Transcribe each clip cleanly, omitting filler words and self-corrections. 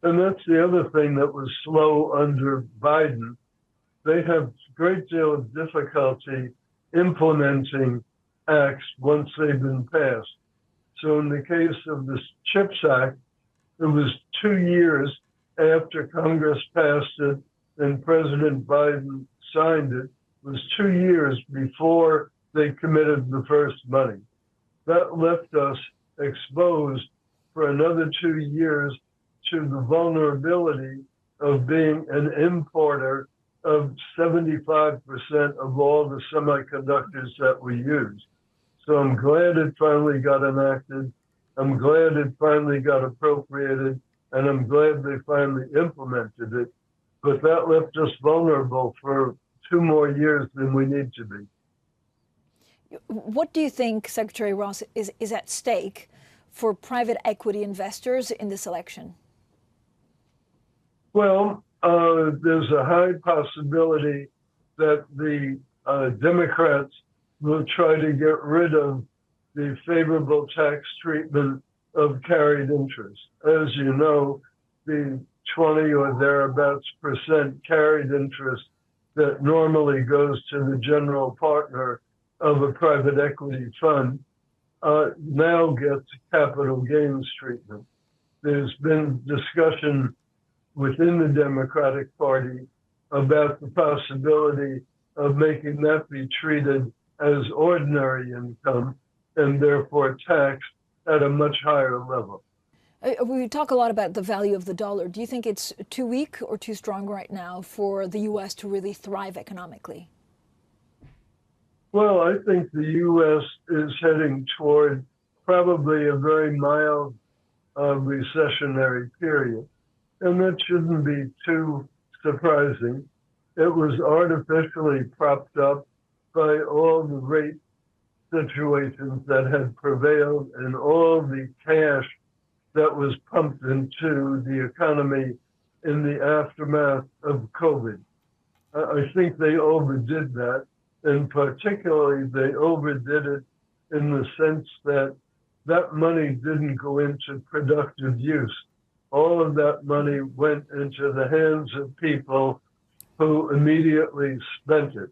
And that's the other thing that was slow under Biden. They have a great deal of difficulty implementing acts once they've been passed. So in the case of the CHIPS Act, it was 2 years after Congress passed it and President Biden signed it. It was 2 years before they committed the first money. That left us exposed for another 2 years to the vulnerability of being an importer of 75% of all the semiconductors that we use. So I'm glad it finally got enacted. I'm glad it finally got appropriated, and I'm glad they finally implemented it. But that left us vulnerable for 2 more years than we need to be. What do you think, Secretary Ross, is at stake for private equity investors in this election? Well, there's a high possibility that the Democrats will try to get rid of the favorable tax treatment of carried interest. As you know, the 20 or thereabouts % carried interest that normally goes to the general partner of a private equity fund now gets capital gains treatment. There's been discussion within the Democratic Party about the possibility of making that be treated as ordinary income and therefore taxed at a much higher level. We talk a lot about the value of the dollar. Do you think it's too weak or too strong right now for the U.S. to really thrive economically? Well, I think the U.S. is heading toward probably a very mild recessionary period. And that shouldn't be too surprising. It was artificially propped up by all the rate situations that had prevailed and all the cash that was pumped into the economy in the aftermath of COVID. I think they overdid that, and particularly they overdid it in the sense that that money didn't go into productive use. All of that money went into the hands of people who immediately spent it.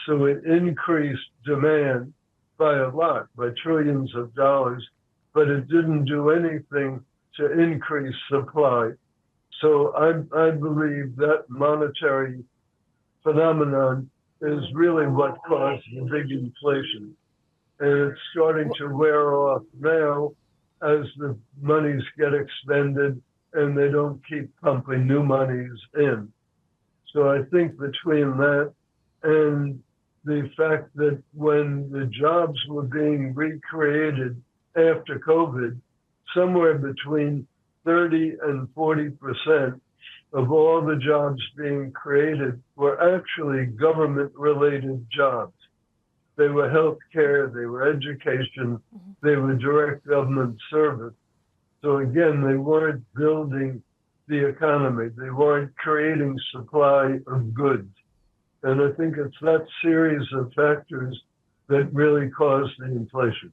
So it increased demand by a lot, by trillions of dollars, but it didn't do anything to increase supply. So I believe that monetary phenomenon is really what caused the big inflation. And it's starting to wear off now as the monies get expended and they don't keep pumping new monies in. So I think between that and the fact that when the jobs were being recreated after COVID, somewhere between 30 and 40% of all the jobs being created were actually government-related jobs. They were healthcare, they were education, they were direct government service. So again, they weren't building the economy. They weren't creating supply of goods. And I think it's that series of factors that really caused the inflation.